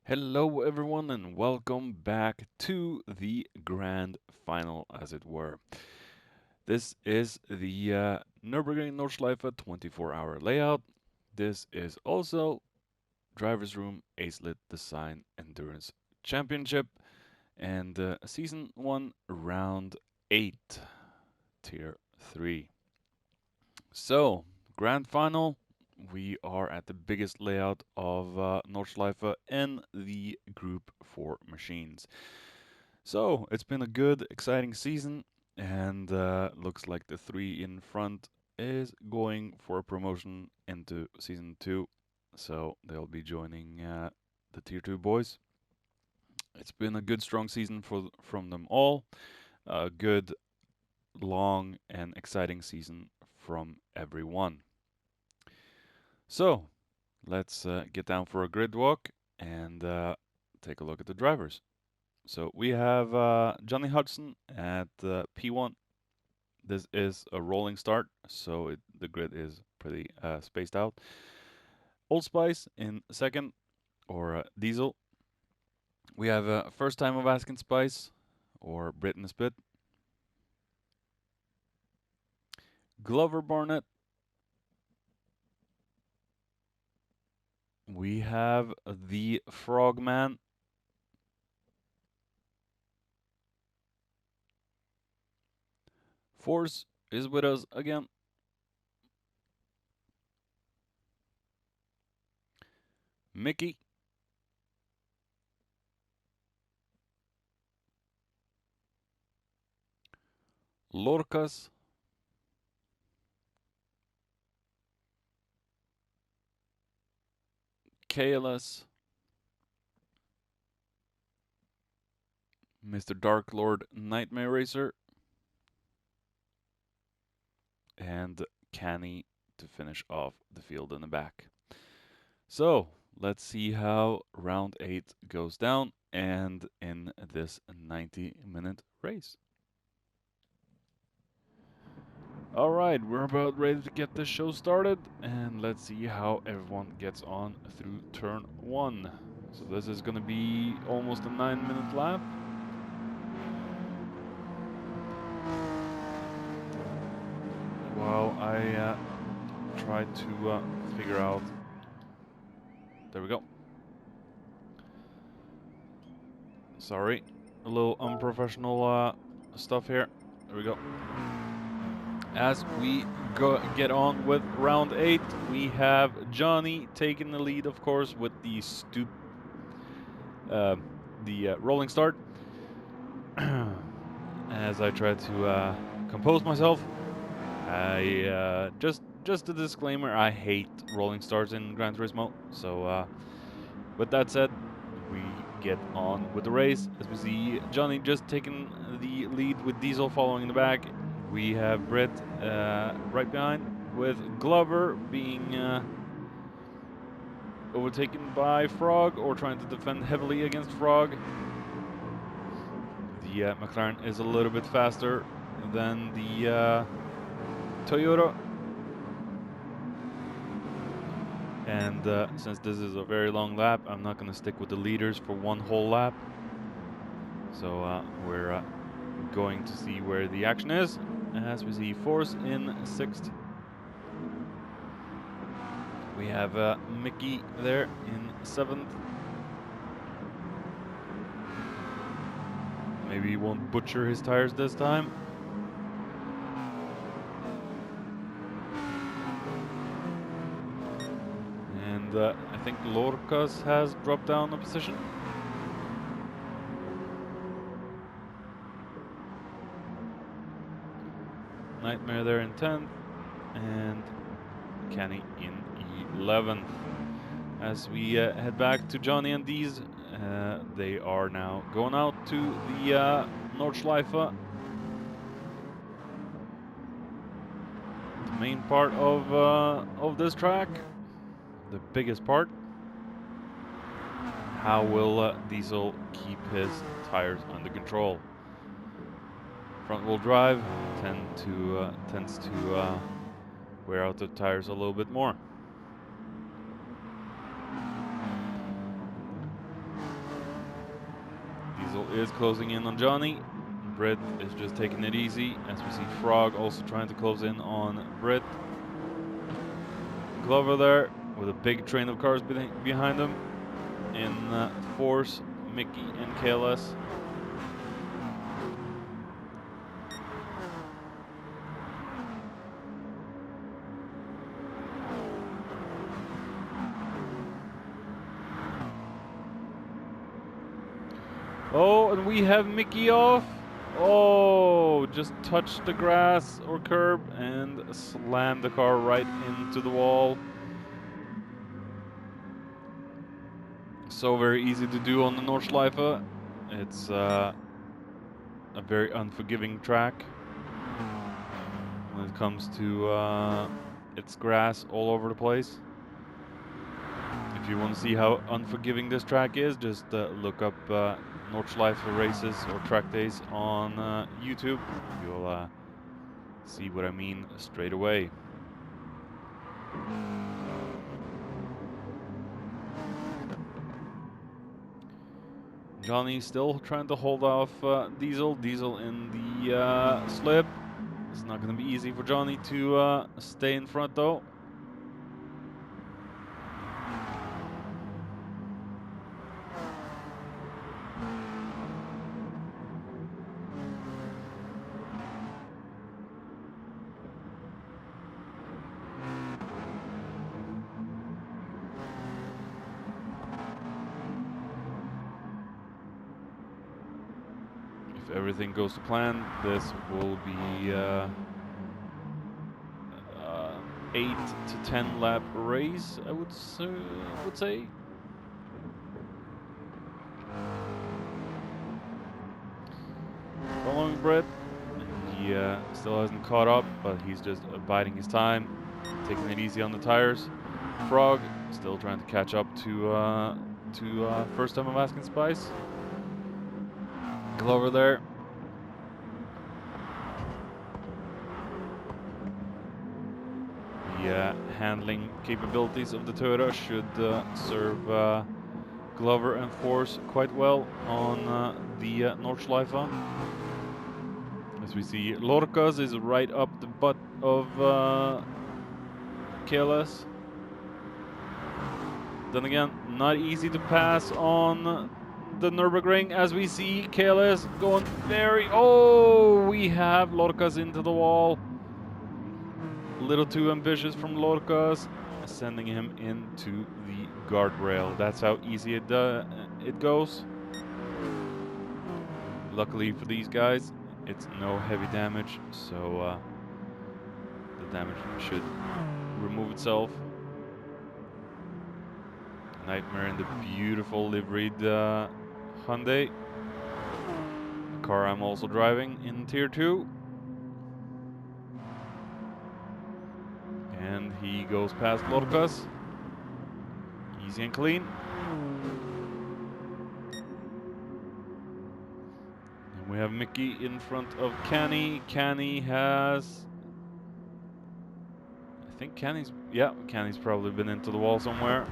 Hello, everyone, and welcome back to the grand final, as it were. This is the Nürburgring Nordschleife 24-hour layout. This is also Driver's Room Acelith Design Endurance Championship and Season 1, Round 8, Tier 3. So, grand final. We are at the biggest layout of Nordschleife in the Group 4 machines. So it's been a good, exciting season, and looks like the three in front is going for a promotion into Season 2. So they'll be joining the Tier 2 boys. It's been a good, strong season from them all. A good, long, and exciting season from everyone. So let's get down for a grid walk and take a look at the drivers. So we have Johnny Hudson at P1. This is a rolling start, so the grid is pretty spaced out. Old Spice in second, or Diesel. We have first time of asking Spice, or Britain Spit. Glover Barnett. We have the Frogman. Force is with us again. Mickey. Lorcas. KLS. Mr. Dark Lord Nightmare Racer. And Canny to finish off the field in the back. So let's see how round 8 goes down and in this 90-minute race. All right, we're about ready to get this show started, and let's see how everyone gets on through turn 1. So this is going to be almost a 9-minute lap. While I try to figure out. There we go. Sorry, a little unprofessional stuff here. There we go. As we get on with round 8, we have Johnny taking the lead, of course, with the rolling start. As I try to compose myself, I just a disclaimer: I hate rolling starts in Gran Turismo. So, with that said, we get on with the race. As we see Johnny just taking the lead with Diesel following in the back. We have Britt right behind, with Glover being overtaken by Frog, or trying to defend heavily against Frog. The McLaren is a little bit faster than the Toyota. And since this is a very long lap, I'm not going to stick with the leaders for one whole lap. So we're going to see where the action is. As we see Force in 6th. We have Mickey there in 7th. Maybe he won't butcher his tires this time. And I think Lorcas has dropped down a position. Nightmare there in 10th, and Kenny in 11th. As we head back to Johnny and Dees, they are now going out to the Nordschleife, the main part of this track, the biggest part. How will Diesel keep his tires under control? Front-wheel drive tends to wear out the tires a little bit more. Diesel is closing in on Johnny. Britt is just taking it easy, as we see Frog also trying to close in on Britt. Glover there with a big train of cars behind him. In Force, Mickey, and KLS. Oh, and we have Mickey off. Oh, just touched the grass or curb and slammed the car right into the wall. So very easy to do on the Nordschleife. It's a very unforgiving track when it comes to its grass all over the place. If you want to see how unforgiving this track is, just look up Nordschleife races or track days on YouTube. You'll see what I mean straight away. Johnny still trying to hold off Diesel. Diesel in the slip. It's not going to be easy for Johnny to stay in front though. If everything goes to plan, this will be 8 to 10 lap race, I would say. Following Brett, he still hasn't caught up, but he's just biding his time, taking it easy on the tires. Frog still trying to catch up to first time of asking Spice. Glover there. The handling capabilities of the Toyota should serve Glover and Force quite well on the Nordschleife. As we see, Lorcas is right up the butt of KLS. Then again, not easy to pass on the Nürburgring, as we see KLS going very... Oh, we have Lorcas into the wall. A little too ambitious from Lorcas, sending him into the guardrail. That's how easy it goes. Luckily for these guys, it's no heavy damage, so the damage should remove itself. Nightmare in the beautiful liveried Hyundai, a car I'm also driving in Tier 2. And he goes past Lorcas. Easy and clean. And we have Mickey in front of Canny. Canny has... I think Canny's... Yeah, Canny's probably been into the wall somewhere.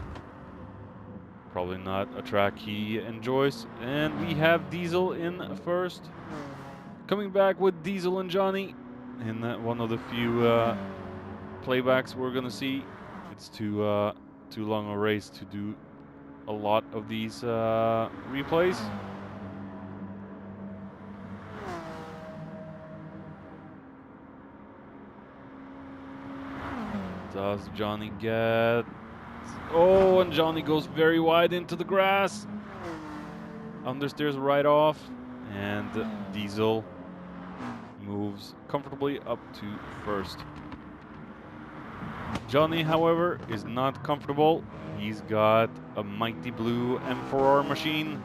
Probably not a track he enjoys. And we have Diesel in first. Coming back with Diesel and Johnny in one of the few playbacks we're gonna see. It's too long a race to do a lot of these replays. Does Johnny get... Oh, and Johnny goes very wide into the grass. Understeers right off, and Diesel moves comfortably up to first. Johnny, however, is not comfortable. He's got a mighty blue M4R machine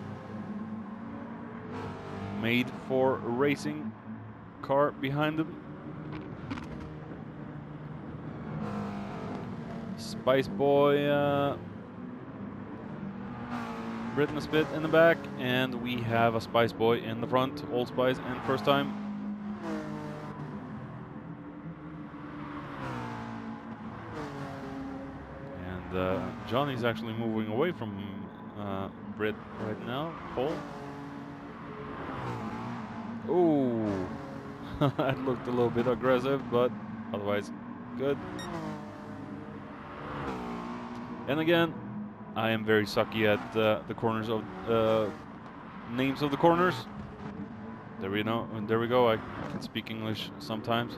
made for a racing car behind him. Spice Boy, Britney Spit in the back, and we have a Spice Boy in the front, Old Spice and first time. And Johnny's actually moving away from Brit right now, Paul. Oh, that looked a little bit aggressive, but otherwise good. And again, I am very sucky at the corners of names of the corners. There we know. There we go. I can speak English sometimes.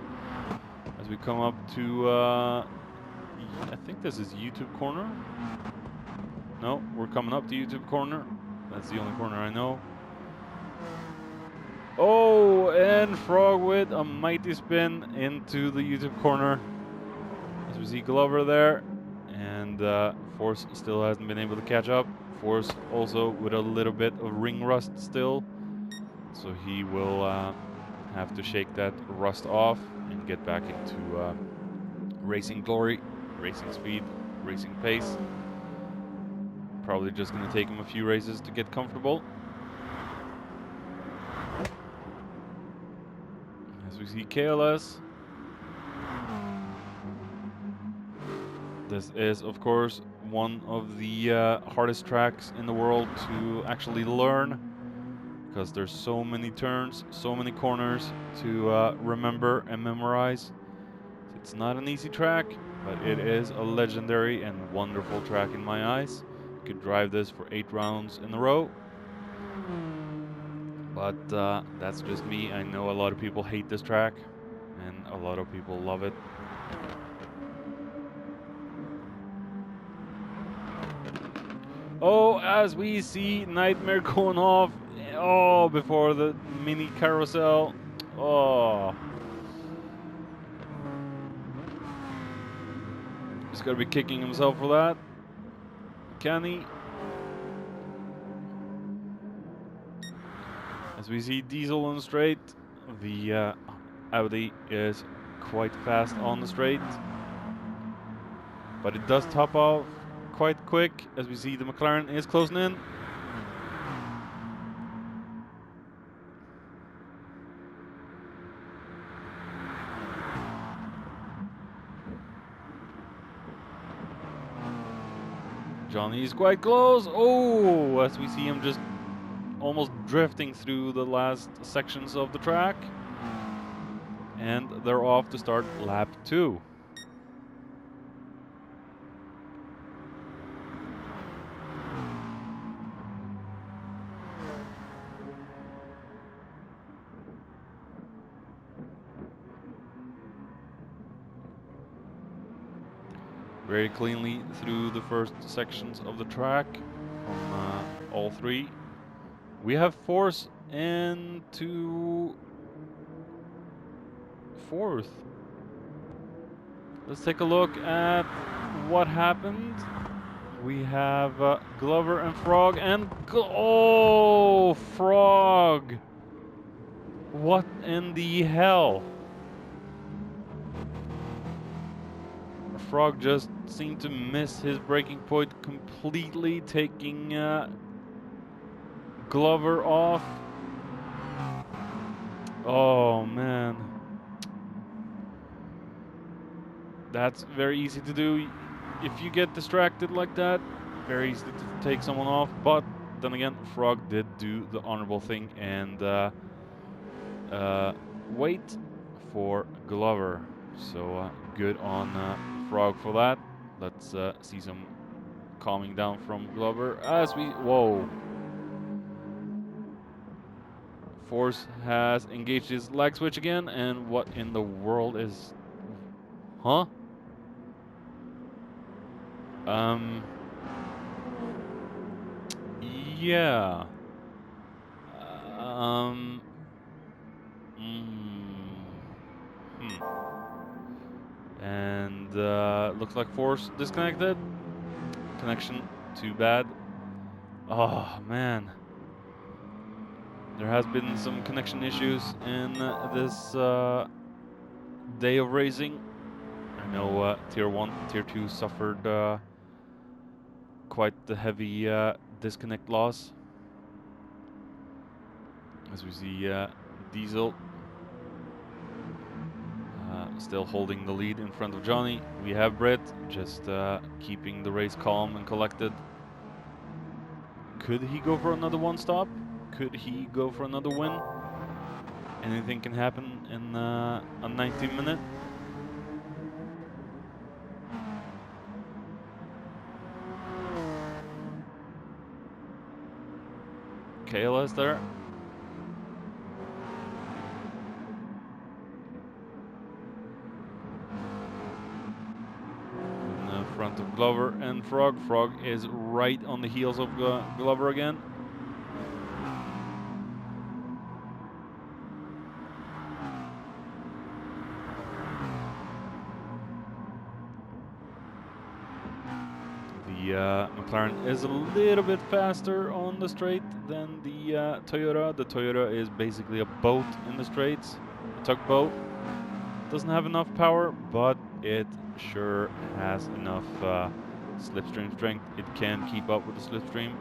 As we come up to, I think this is YouTube corner. No, we're coming up to YouTube corner. That's the only corner I know. Oh, and Frog with a mighty spin into the YouTube corner. As we see Glover there. And Force still hasn't been able to catch up. Force also with a little bit of ring rust still. So he will have to shake that rust off and get back into racing glory, racing speed, racing pace. Probably just going to take him a few races to get comfortable. As we see KLS. This is, of course, one of the hardest tracks in the world to actually learn, because there's so many turns, so many corners to remember and memorize. It's not an easy track, but it is a legendary and wonderful track in my eyes. You could drive this for 8 rounds in a row. But that's just me. I know a lot of people hate this track, and a lot of people love it. Oh, as we see Nightmare going off. Oh, before the mini carousel. Oh. He's got to be kicking himself for that. Can he? As we see Diesel on the straight, the Audi is quite fast on the straight. But it does top off quite quick, as we see the McLaren is closing in. Johnny's quite close. Oh, as we see him just almost drifting through the last sections of the track. And they're off to start lap 2. Very cleanly through the first sections of the track from all 3. We have Force into 4th. Let's take a look at what happened. We have Glover and Frog and oh, Frog! What in the hell? Frog just seemed to miss his braking point completely, taking Glover off. Oh man. That's very easy to do. If you get distracted like that, very easy to take someone off. But then again, Frog did do the honorable thing and wait for Glover. So good on Frog for that. Let's see some calming down from Glover as we... Whoa. Force has engaged his lag switch again, and what in the world is... Huh? Yeah. And looks like Force disconnected. Connection, too bad. Oh man. There has been some connection issues in this day of racing. I know Tier 1, Tier 2 suffered quite the heavy disconnect loss. As we see Diesel still holding the lead in front of Johnny. We have Brett just keeping the race calm and collected. Could he go for another one stop? Could he go for another win? Anything can happen in a 90-minute. KLS there. In the front of Glover and Frog. Frog is right on the heels of Glover again. The McLaren is a little bit faster on the straight than the Toyota. The Toyota is basically a boat in the straights, a tugboat. Doesn't have enough power, but it sure has enough slipstream strength. It can keep up with the slipstream,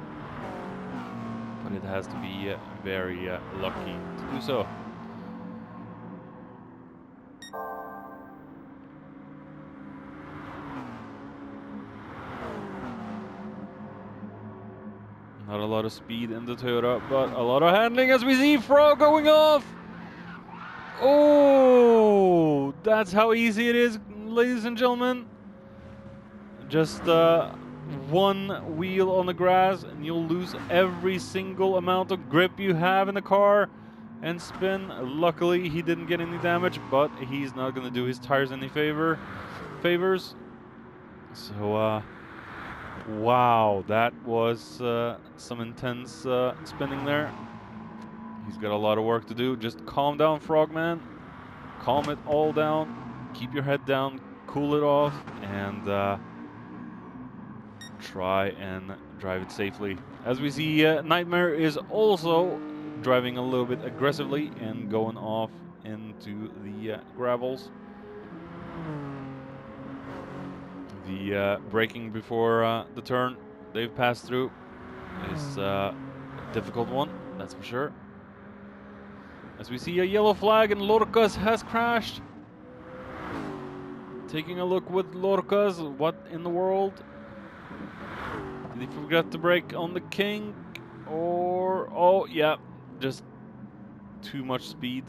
but it has to be very lucky to do so. Not a lot of speed in the Toyota, but a lot of handling as we see Frog going off. Oh, that's how easy it is, ladies and gentlemen. Just one wheel on the grass and you'll lose every single amount of grip you have in the car and spin. Luckily, he didn't get any damage, but he's not going to do his tires any favors. So, wow, that was some intense spinning there. He's got a lot of work to do. Just calm down, Frogman. Calm it all down. Keep your head down. Cool it off. And try and drive it safely. As we see, Nightmare is also driving a little bit aggressively and going off into the gravels. The braking before the turn they've passed through is a difficult one, that's for sure. As we see a yellow flag and Lorcas has crashed. Taking a look with Lorcas, what in the world? Did he forget to brake on the kink? Or, oh yeah, just too much speed.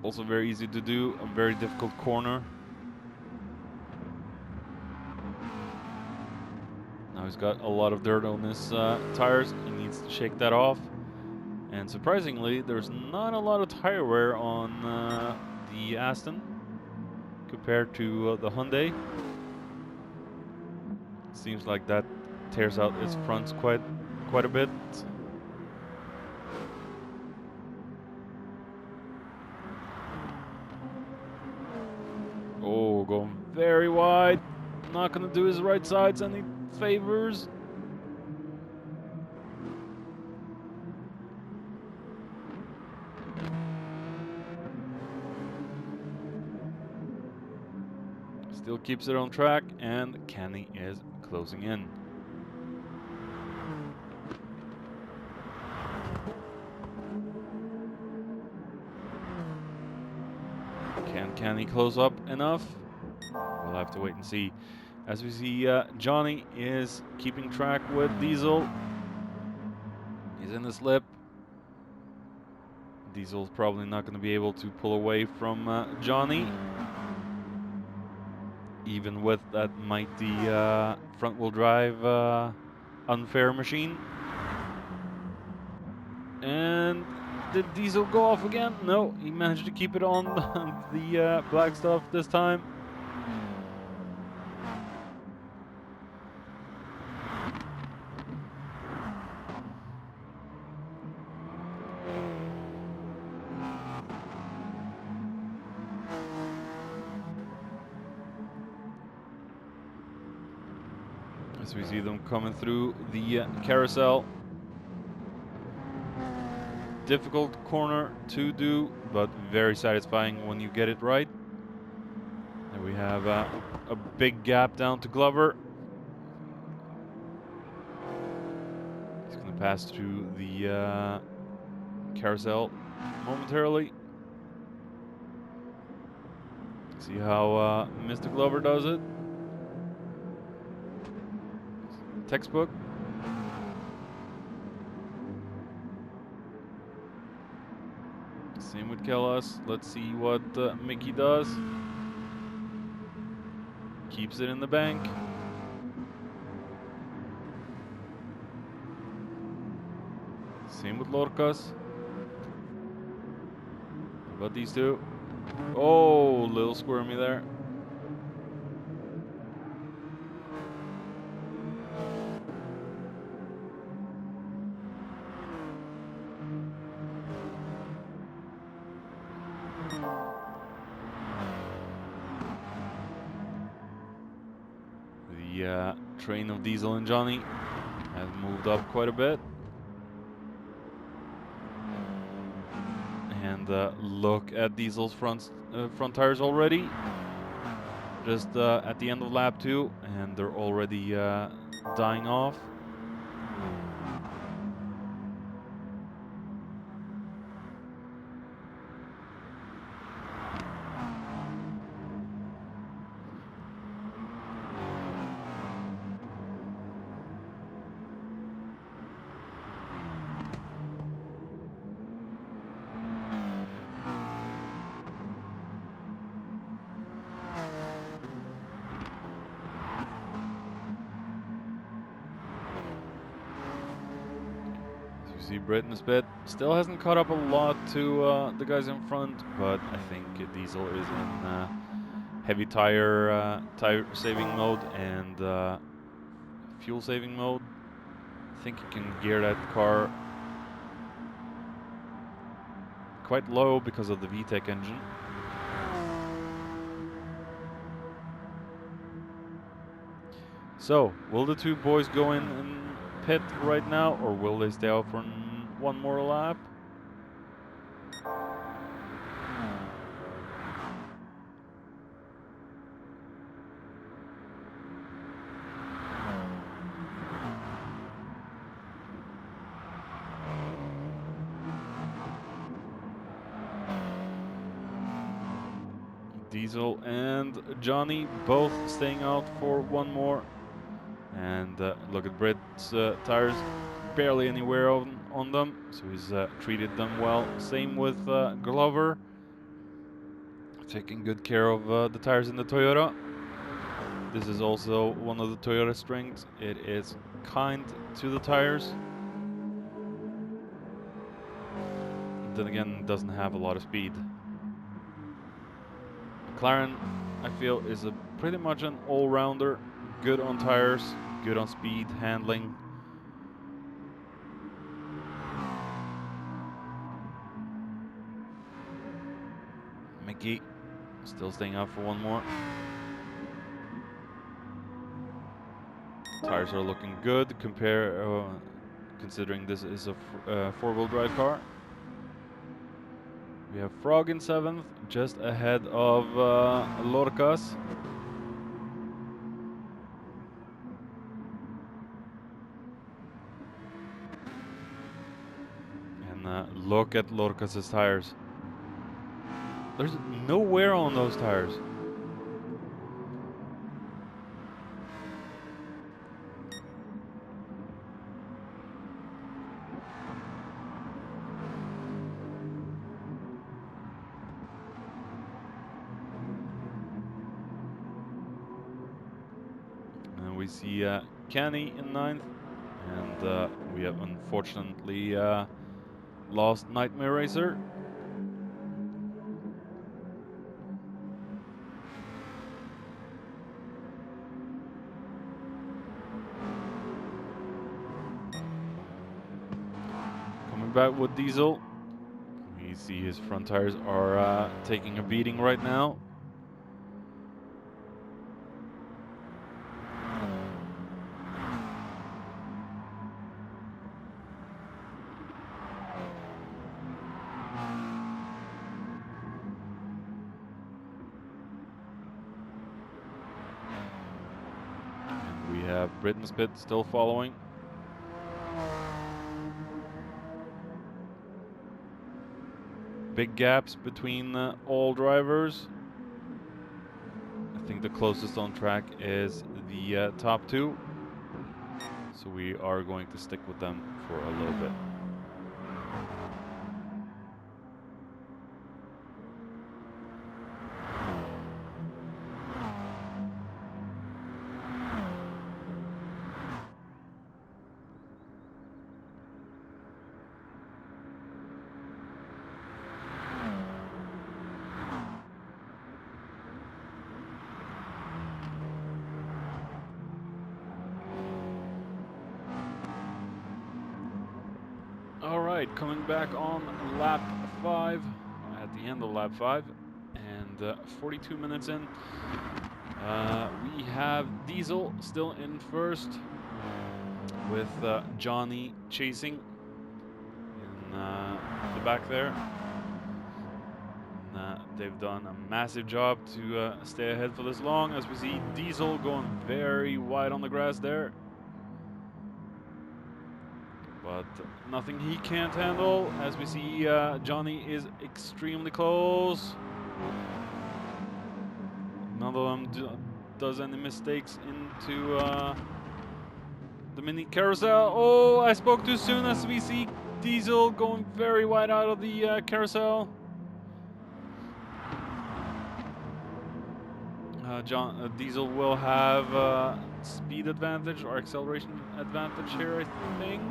Also very easy to do, a very difficult corner. Now he's got a lot of dirt on his tires. He needs to shake that off. And surprisingly, there's not a lot of tire wear on the Aston compared to the Hyundai. Seems like that tears out its fronts quite a bit. Oh, going very wide. Not gonna do his right sides any favors. Still keeps it on track, and Kenny is closing in. Can Kenny close up enough? We'll have to wait and see. As we see, Johnny is keeping track with Diesel. He's in the slip. Diesel's probably not going to be able to pull away from Johnny, even with that mighty front-wheel drive unfair machine. And did Diesel go off again? No, he managed to keep it on the black stuff this time. As we see them coming through the carousel. Difficult corner to do, but very satisfying when you get it right. And we have a big gap down to Glover. He's going to pass through the carousel momentarily. See how Mr. Glover does it. Textbook. Same with Kellas. Let's see what Mickey does. Keeps it in the bank. Same with Lorcas. How about these two? Oh, little squirmy there. The train of Diesel and Johnny has moved up quite a bit. And look at Diesel's front tires already. Just at the end of lap 2, and they're already dying off. See, Britain's bit still hasn't caught up a lot to the guys in front, but I think Diesel is in heavy tire saving mode and fuel saving mode. I think he can gear that car quite low because of the VTEC engine. So, will the two boys go in and pit right now, or will they stay out for one more lap? Diesel and Johnny both staying out for one more. And look at Brett's tires, barely any wear on them, so he's treated them well. Same with Glover, taking good care of the tires in the Toyota. This is also one of the Toyota strengths. It is kind to the tires. Then again, it doesn't have a lot of speed. McLaren, I feel, is pretty much an all-rounder. Good on tires, good on speed, handling. Mickey still staying out for one more. Tires are looking good considering this is a four-wheel drive car. We have Frog in 7th, just ahead of Lorcas. And look at Lorcas' tires. There's no wear on those tires. We see Kenny in 9th, and we have unfortunately lost Nightmare Racer. Coming back with Diesel, we see his front tires are taking a beating right now. Britain's pit still following. Big gaps between all drivers. I think the closest on track is the top two. So we are going to stick with them for a little bit. All right, coming back on lap 5, at the end of lap 5, and 42 minutes in. We have Diesel still in first, with Johnny chasing in the back there. And, they've done a massive job to stay ahead for this long, as we see Diesel going very wide on the grass there. But nothing he can't handle, as we see Johnny is extremely close. None of them does any mistakes into the mini carousel. Oh, I spoke too soon, as we see Diesel going very wide out of the carousel. Diesel will have speed advantage or acceleration advantage here, I think.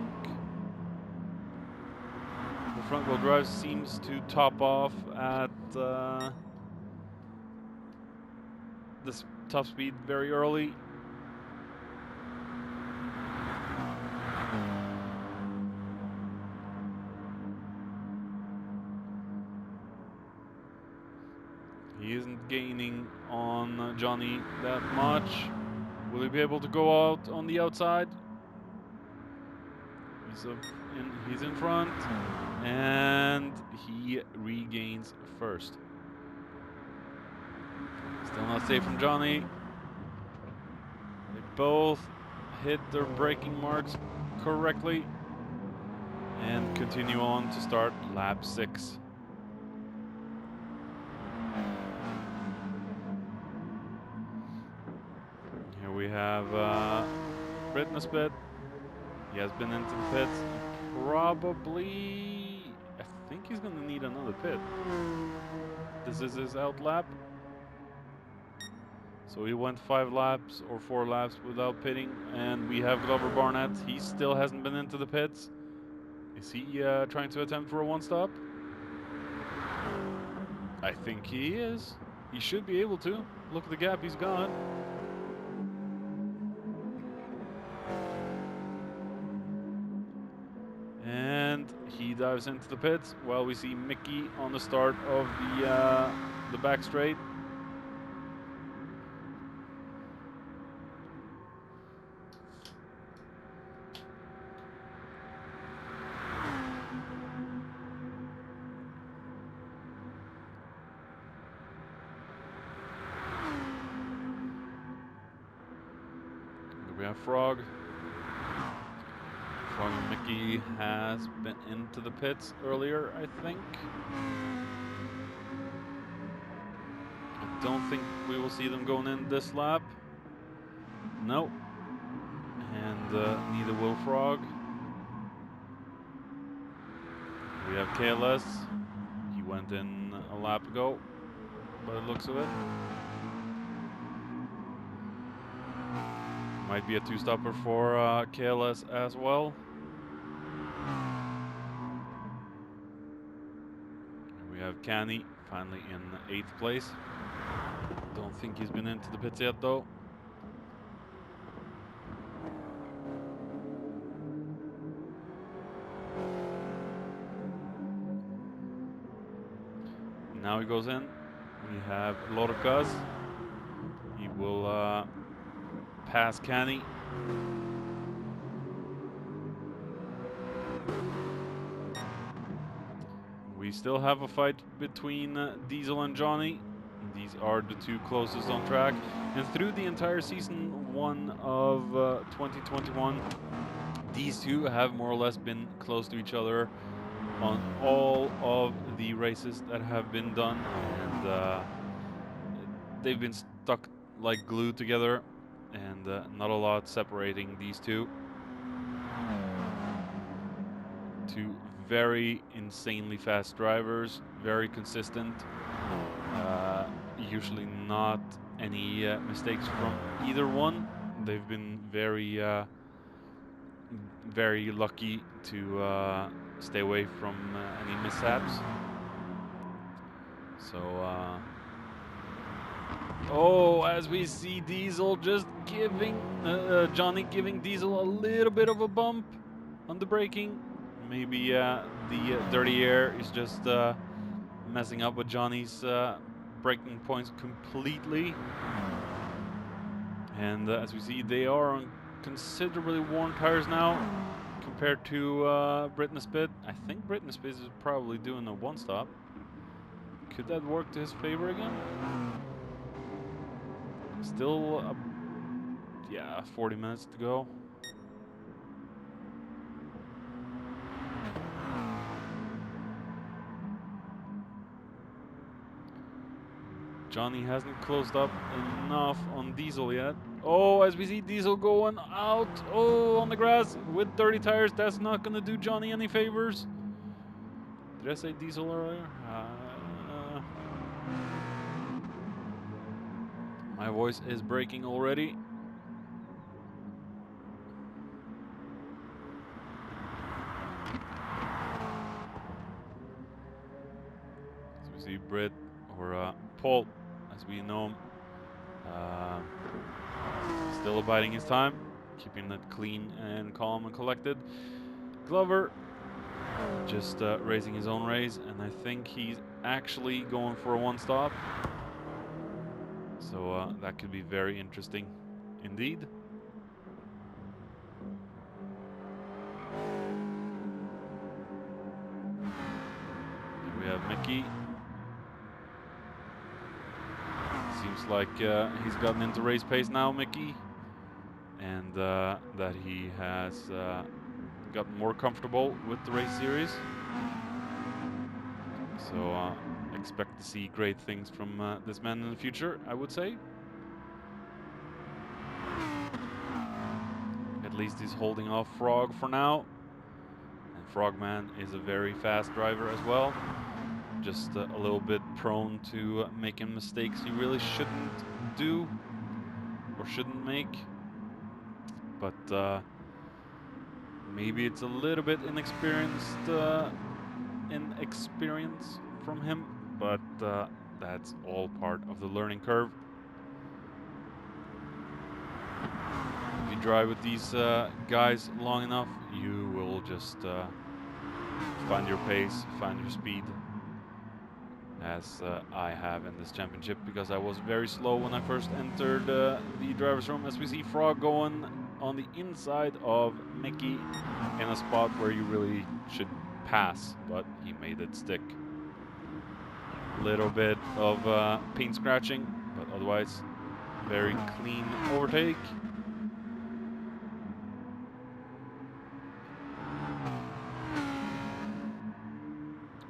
The front wheel drive seems to top off at this top speed very early. He isn't gaining on Johnny that much. Will he be able to go out on the outside? He's in front, and he regains first. Still not safe from Johnny. They both hit their braking marks correctly and continue on to start lap 6. Here we have Britness pit. He has been into the pits. Probably, I think he's going to need another pit. This is his out lap. So he went 5 laps or 4 laps without pitting. And we have Glover Barnett. He still hasn't been into the pits. Is he trying to attempt for a one-stop? I think he is. He should be able to. Look at the gap he's got. And he dives into the pits while we see Mickey on the start of the back straight. We have Frog. Frog and Mickey has been into the pits earlier, I think. I don't think we will see them going in this lap. Nope. And neither will Frog. We have KLS. He went in a lap ago, by the looks of it. Might be a 2-stopper for KLS as well. We have Canny finally in 8th place. Don't think he's been into the pits yet though. Now he goes in. We have Lorcas. He will pass Canny. We still have a fight between Diesel and Johnny. These are the 2 closest on track. And through the entire season 1 of 2021, these 2 have more or less been close to each other on all of the races that have been done. And they've been stuck like glue together. And not a lot separating these 2. 2 very insanely fast drivers, very consistent. Usually not any mistakes from either one. They've been very, very lucky to stay away from any mishaps. So, oh, as we see Diesel just giving, Johnny giving Diesel a little bit of a bump on the braking. Maybe the dirty air is just messing up with Johnny's braking points completely. And as we see, they are on considerably worn tires now compared to Britain Spit. I think Britain Spit is probably doing a one-stop. Could that work to his favor again? Still, yeah, 40 minutes to go. Johnny hasn't closed up enough on Diesel yet. Oh, as we see Diesel going out. Oh, on the grass with dirty tires. That's not going to do Johnny any favors. Did I say Diesel earlier? My voice is breaking already. So we see Britt, or Paul, as we know him, still abiding his time, keeping it clean and calm and collected. Glover just raising his own race, and I think he's actually going for a one-stop. So that could be very interesting indeed. Here we have Mickey. Seems like he's gotten into race pace now, Mickey, and that he has gotten more comfortable with the race series. So expect to see great things from this man in the future, I would say. At least he's holding off Frog for now. And Frogman is a very fast driver as well. Just a little bit prone to making mistakes he really shouldn't do or shouldn't make. But maybe it's a little bit inexperienced inexperience from him, but that's all part of the learning curve. If you drive with these guys long enough, you will just find your pace, find your speed, as I have in this championship, because I was very slow when I first entered the driver's room. As we see Frog going on the inside of Mickey in a spot where you really should pass, but he made it stick. Little bit of paint scratching, but otherwise very clean overtake.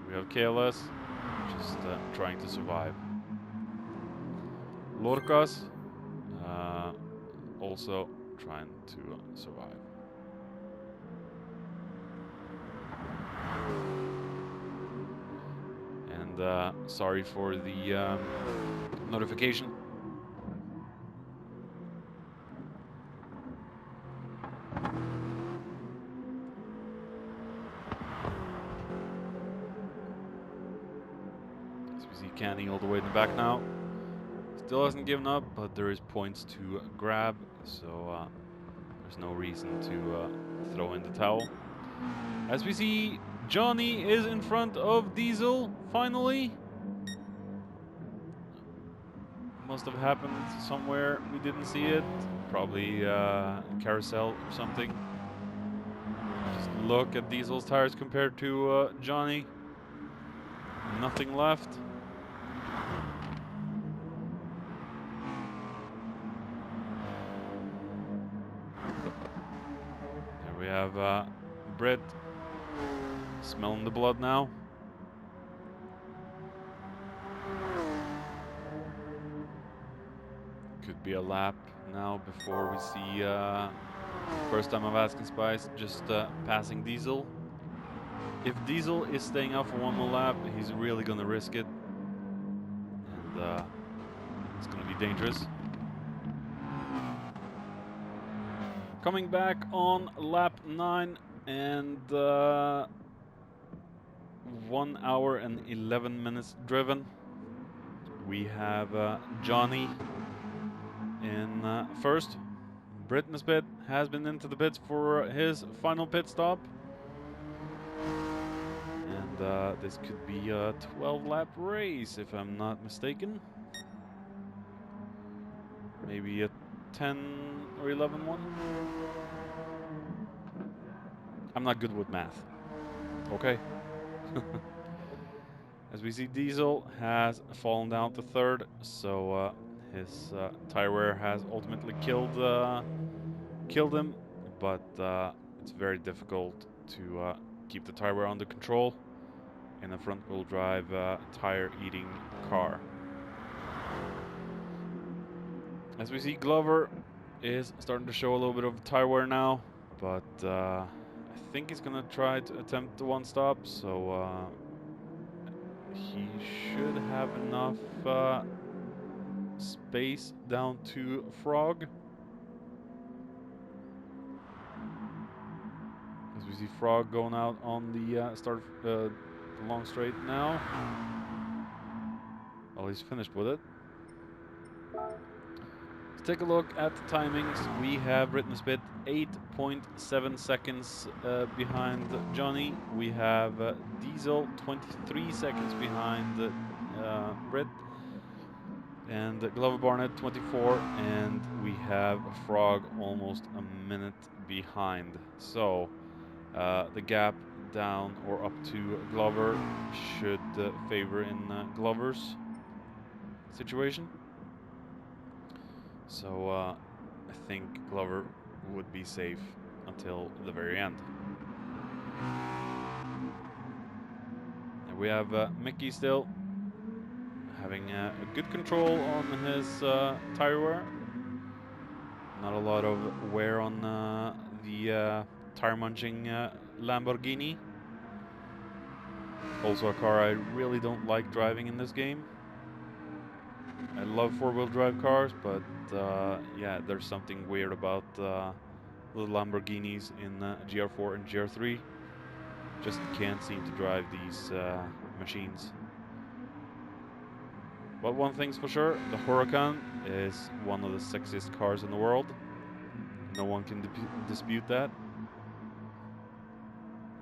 We have KLS just trying to survive. Lorcas also trying to survive. And sorry for the notification. As we see Canny all the way in the back now. Still hasn't given up, but there is points to grab, so there's no reason to throw in the towel. As we see, Johnny is in front of Diesel, finally. Must have happened somewhere, we didn't see it. Probably carousel or something. Just look at Diesel's tires compared to Johnny. Nothing left. There we have Britt smelling the blood now. Could be a lap now before we see first time of Asking Spice just passing Diesel. If Diesel is staying out for one more lap, he's really gonna risk it, and it's gonna be dangerous. Coming back on lap 9 and 1 hour and 11 minutes driven. We have Johnny in first. Britain's pit has been into the pits for his final pit stop. And this could be a 12-lap race, if I'm not mistaken. Maybe a 10 or 11 one. I'm not good with math. Okay. As we see, Diesel has fallen down to third, so his tire wear has ultimately killed him. But it's very difficult to keep the tire wear under control in a front-wheel drive tire-eating car. As we see, Glover is starting to show a little bit of tire wear now, but I think he's gonna try to attempt the one stop, so he should have enough space down to Frog. As we see Frog going out on the start of the long straight now. Well, he's finished with it. Let's take a look at the timings. We have Rittenspit 8.7 seconds behind Johnny. We have Diesel 23 seconds behind Britt. And Glover Barnett 24, and we have Frog almost a minute behind. So the gap down or up to Glover should favor in Glover's situation. So I think Glover would be safe until the very end. And we have Mickey still having a good control on his tire wear. Not a lot of wear on the tire munching Lamborghini. Also a car I really don't like driving in this game. I love four-wheel drive cars, but yeah, there's something weird about the Lamborghinis in GR4 and GR3. Just can't seem to drive these machines. But one thing's for sure, the Huracan is one of the sexiest cars in the world. No one can dispute that.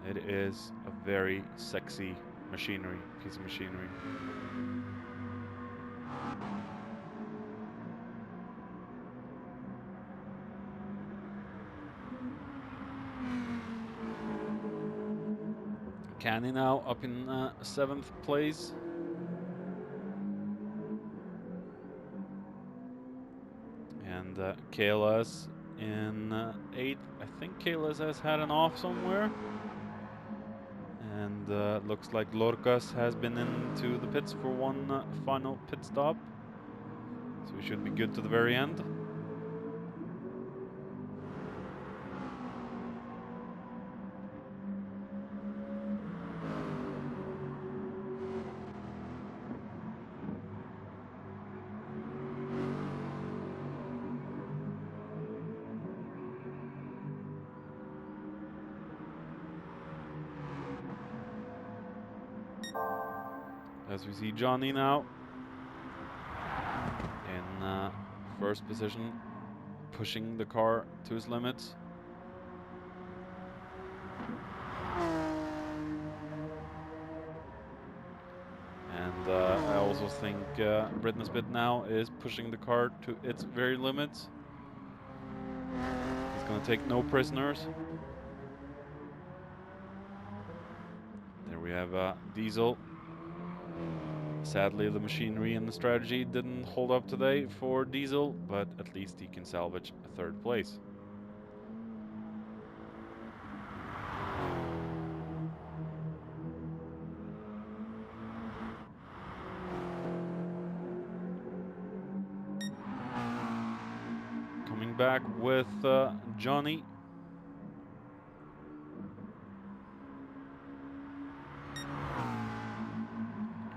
It is a very sexy piece of machinery. Canny now up in 7th place. And KLS in 8th. I think KLS has had an off somewhere. And looks like Lorcas has been into the pits for one final pit stop. So we should be good to the very end. As we see Johnny now in first position, pushing the car to its limits. And I also think Rittenspit now is pushing the car to its very limits. He's going to take no prisoners. There we have Diesel. Sadly, the machinery and the strategy didn't hold up today for Diesel, but at least he can salvage a 3rd place. Coming back with Johnny.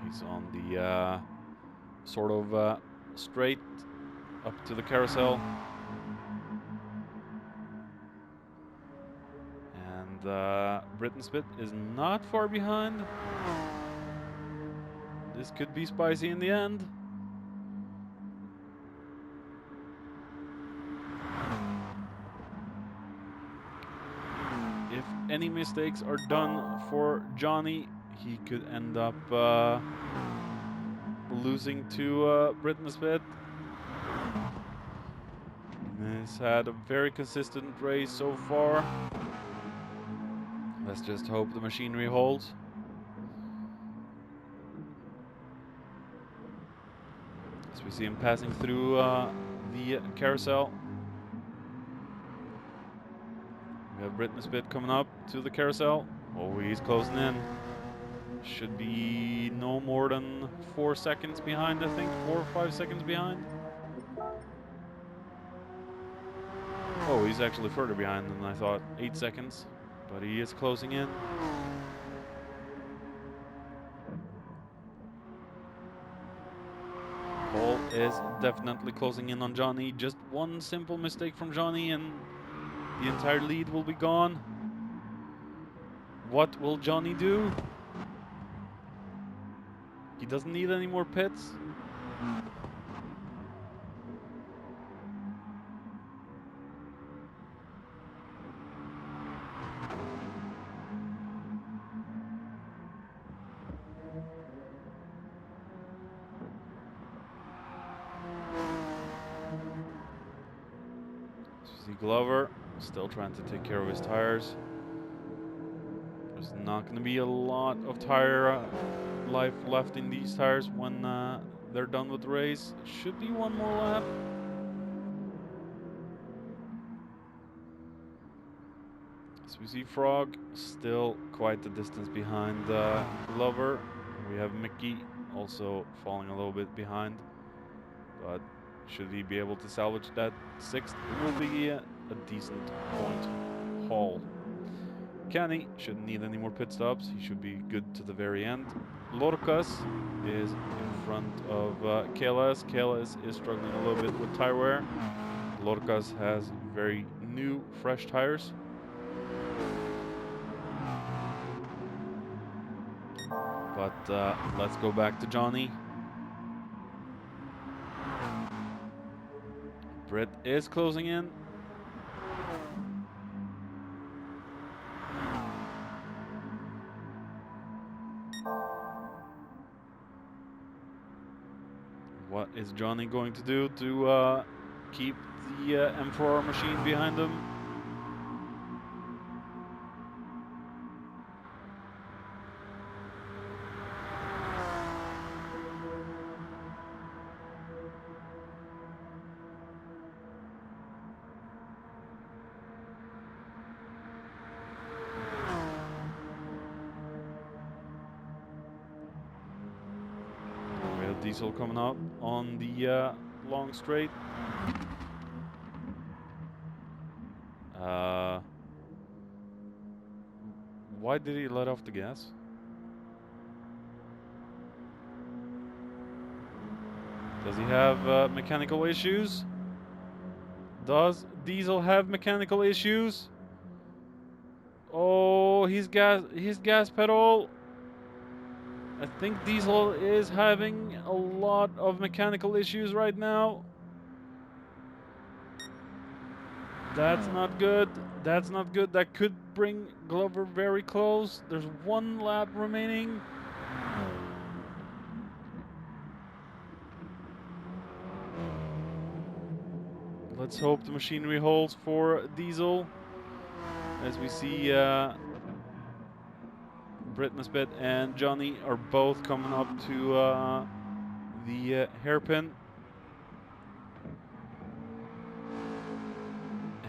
He's on the sort of straight up to the carousel. And Rittenspit is not far behind. This could be spicy in the end. If any mistakes are done for Johnny, he could end up losing to Britain Smith. He's had a very consistent race so far. Let's just hope the machinery holds. As we see him passing through the carousel. We have Britain Smith coming up to the carousel. Oh, he's closing in. Should be no more than 4 seconds behind, I think. 4 or 5 seconds behind. Oh, he's actually further behind than I thought. 8 seconds. But he is closing in. Paul is definitely closing in on Johnny. Just one simple mistake from Johnny and the entire lead will be gone. What will Johnny do? He doesn't need any more pits. See Glover still trying to take care of his tires. There's not going to be a lot of tire life left in these tires when they're done with the race. It should be one more lap. So we see Frog still quite the distance behind Glover. We have Mickey also falling a little bit behind, but should he be able to salvage that 6th, it will be a decent point haul. Kenny shouldn't need any more pit stops. He should be good to the very end. Lorcas is in front of KLS. KLS is struggling a little bit with tire wear. Lorcas has very new, fresh tires. But let's go back to Johnny. Britt is closing in. What is Johnny going to do to keep the M4R machine behind him? Diesel coming up on the long straight. Why did he let off the gas? Does he have mechanical issues? Does Diesel have mechanical issues? Oh, his gas pedal. I think Diesel is having a lot of mechanical issues right now. That's not good. That's not good. That could bring Glover very close. There's 1 lap remaining. Let's hope the machinery holds for Diesel. As we see Britt Nesbitt and Johnny are both coming up to the hairpin.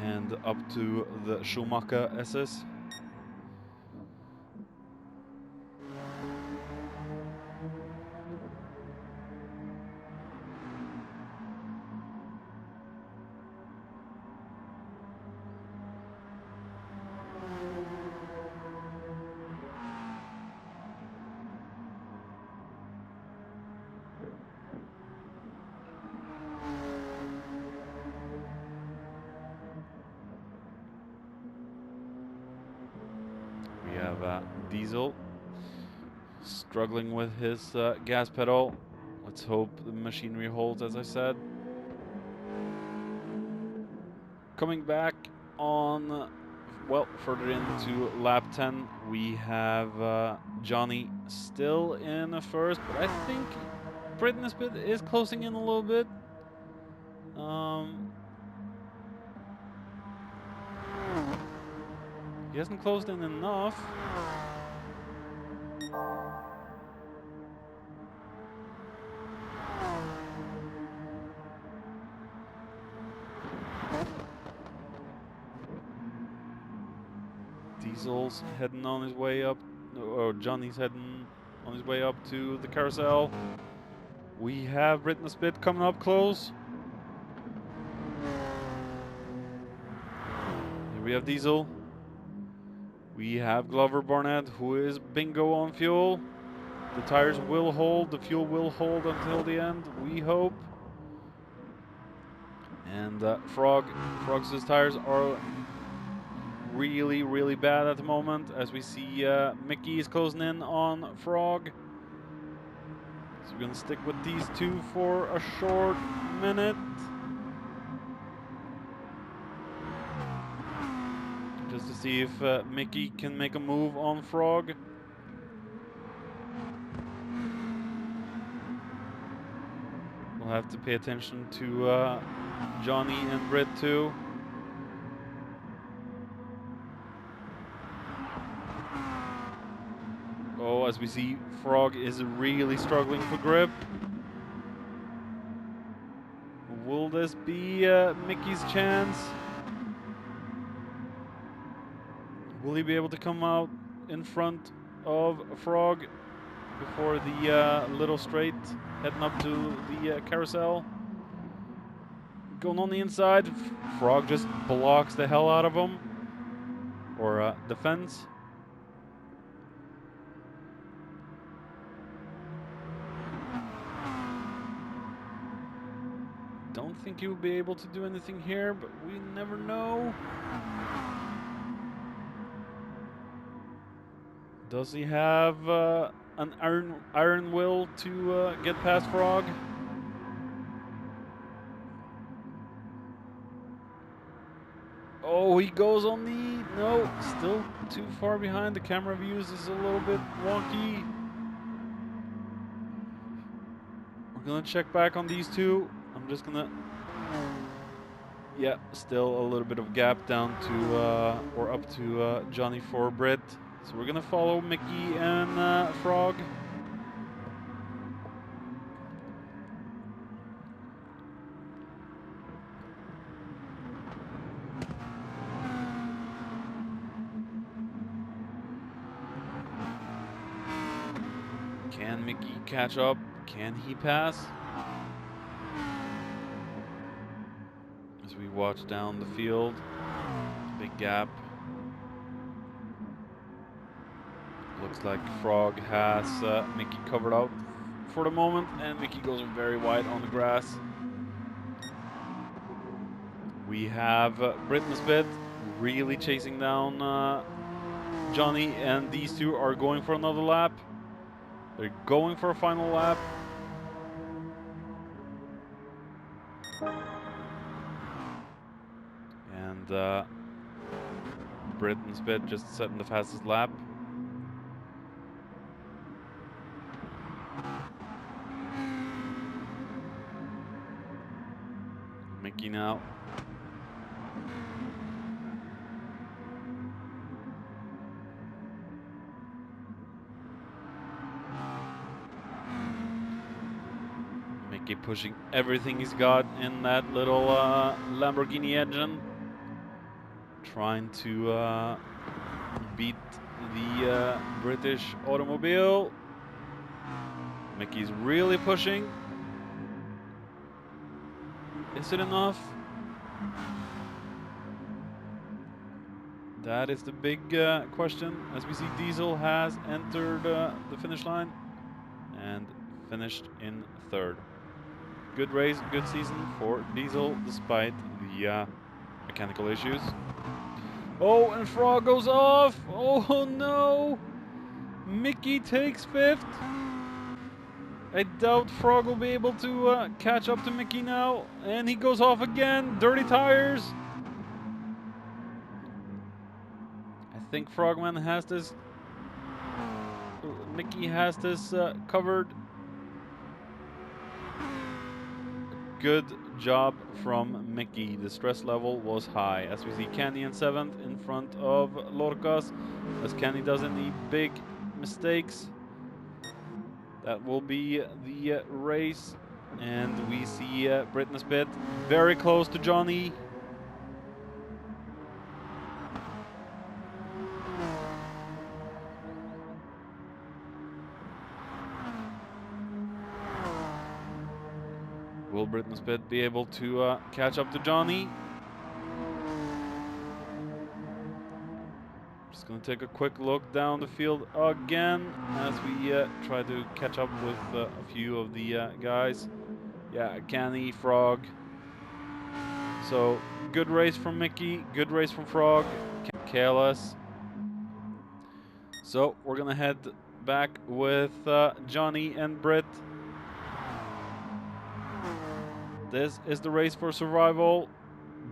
And up to the Schumacher SS. Diesel struggling with his gas pedal. Let's hope the machinery holds, as I said. Coming back on well, further into lap 10, we have Johnny still in first, but I think Britney Spit is closing in a little bit. He hasn't closed in enough. Diesel's heading on his way up, or Johnny's heading on his way up to the carousel. We have Britney Spit coming up close. Here we have Diesel. We have Glover Barnett, who is bingo on fuel. The tires will hold, the fuel will hold until the end, we hope. And Frog's tires are really, really bad at the moment, as we see Mickey is closing in on Frog. So we're gonna stick with these two for a short minute. Just to see if Mickey can make a move on Frog. We'll have to pay attention to Johnny and Britt too. Oh, as we see, Frog is really struggling for grip. Will this be Mickey's chance? Will he be able to come out in front of Frog before the little straight heading up to the carousel? Going on the inside, Frog just blocks the hell out of him, or defends. Don't think he will be able to do anything here, but we never know. Does he have an iron will to get past Frog? Oh, he goes on the... No, still too far behind. The camera views is a little bit wonky. We're gonna check back on these two. I'm just gonna... Yeah, still a little bit of gap down to, or up to Johnny for Britt. So we're gonna follow Mickey and Frog. Can Mickey catch up? Can he pass? As we watch down the field, big gap. Looks like Frog has Mickey covered out for the moment, and Mickey goes very wide on the grass. We have Britney Spit really chasing down Johnny, and these two are going for another lap. They're going for a final lap. And Britney Spit just setting the fastest lap. Mickey now. Mickey pushing everything he's got in that little Lamborghini engine. Trying to beat the British automobile. Mickey's really pushing. Is it enough? That is the big question. As we see, Diesel has entered the finish line and finished in third. Good race, good season for Diesel despite the mechanical issues. Oh, and Frog goes off! Oh no! Mickey takes fifth. I doubt Frog will be able to catch up to Mickey now. And he goes off again. Dirty tires. think Frogman has this. Mickey has this covered. Good job from Mickey. The stress level was high. As we see Kenny in 7th in front of Lorcas. As Kenny doesn't need big mistakes. That will be the race. And we see Britney Spit very close to Johnny. Will Britney Spit be able to catch up to Johnny? Just gonna take a quick look down the field again as we try to catch up with a few of the guys. Yeah, Kenny, Frog. So good race from Mickey, good race from Frog, KLS. So we're gonna head back with Johnny and Britt. This is the race for survival.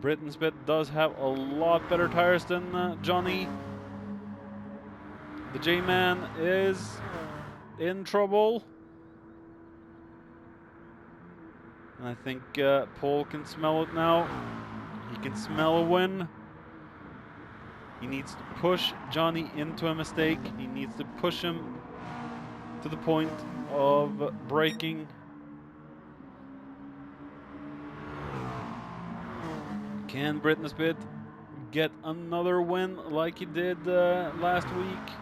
Britney Spit does have a lot better tires than Johnny. The J-Man is in trouble. And I think Paul can smell it now. He can smell a win. He needs to push Johnny into a mistake. He needs to push him to the point of braking. Can Britney Spit get another win like he did last week?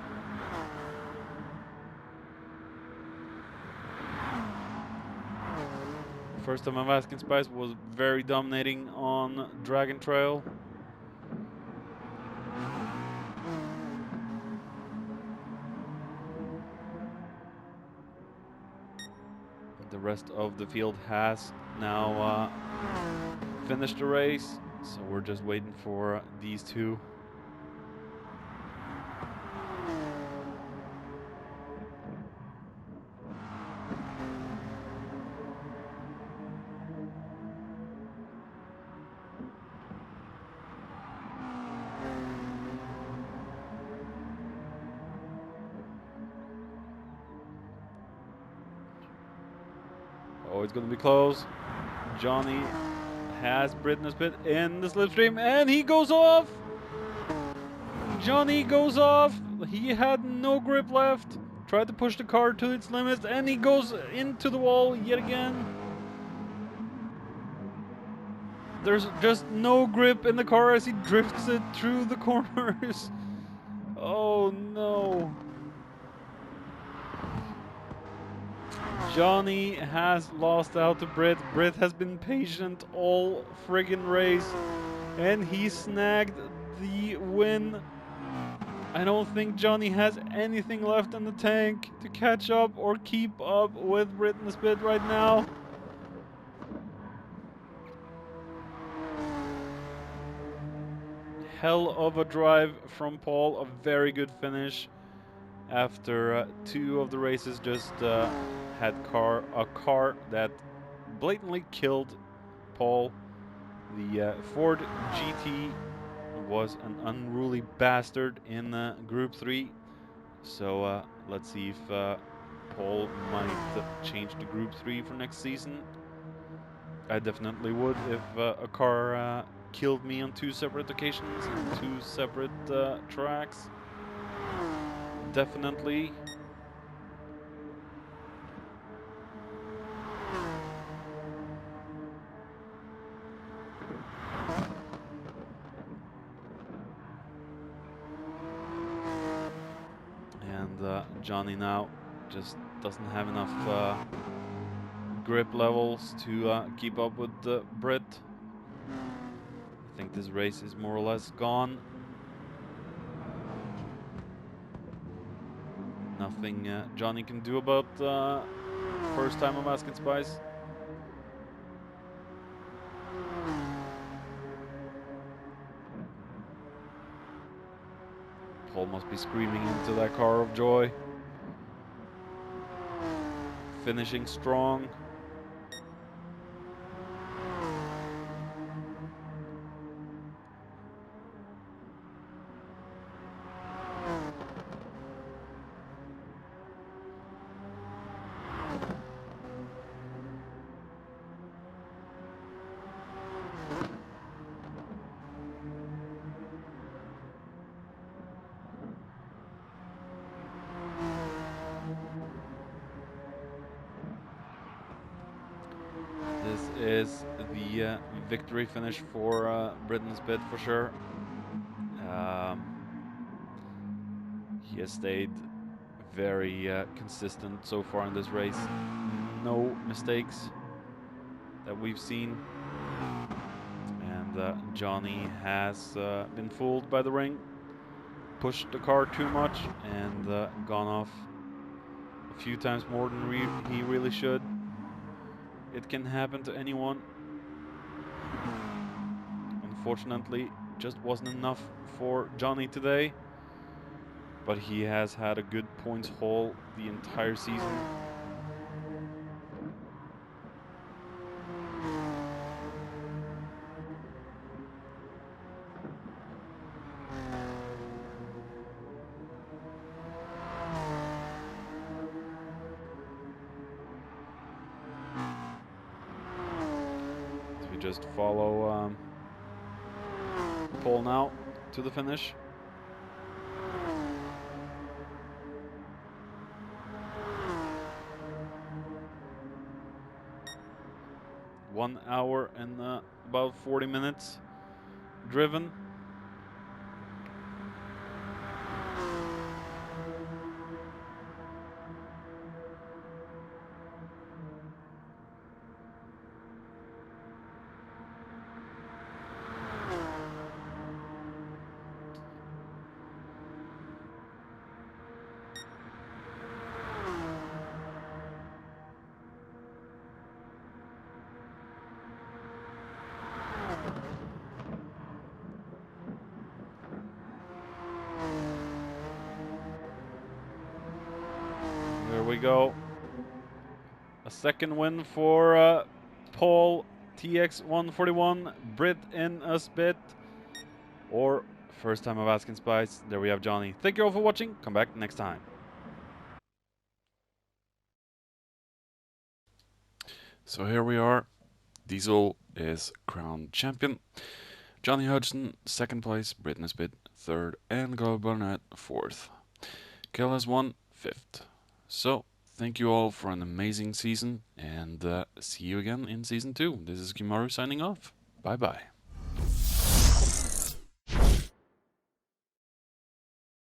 First time Alaskan Spice was very dominating on Dragon Trail. The rest of the field has now finished the race. So we're just waiting for these two. Oh, it's going to be close. Johnny has Britney Spit in the slipstream, and he goes off. Johnny goes off. He had no grip left. Tried to push the car to its limits, and he goes into the wall yet again. There's just no grip in the car as he drifts it through the corners. Oh no. Johnny has lost out to Britt. Britt has been patient all friggin' race, and he snagged the win. I don't think Johnny has anything left in the tank to catch up or keep up with Britney Spit right now. Hell of a drive from Paul, a very good finish after two of the races just had a car that blatantly killed Paul. The Ford GT was an unruly bastard in Group 3. So let's see if Paul might change to Group 3 for next season. I definitely would if a car killed me on two separate occasions, and two separate tracks. Definitely. And Johnny now just doesn't have enough grip levels to keep up with Britt. I think this race is more or less gone. Nothing Johnny can do about first time of Alaskan Spice. Paul must be screaming into that car of joy. Finishing strong. is the victory finish for Britain's bid for sure. He has stayed very consistent so far in this race. No mistakes that we've seen. And Johnny has been fooled by the ring, pushed the car too much, and gone off a few times more than he really should. It can happen to anyone. Unfortunately, just wasn't enough for Johnny today. But he has had a good points haul the entire season. So we just follow Paul now to the finish. One hour and about 40 minutes driven. There we go. A second win for Paul TX141. Brit in a spit. Or first time of asking Spice. There we have Johnny. Thank you all for watching. Come back next time. So here we are. Diesel is crowned champion. Johnny Hudson, second place. Britney Spit, third. And Glover Burnett, fourth. Kel has won, fifth. So, thank you all for an amazing season. And see you again in season 2. This is Kimaru signing off. Bye-bye.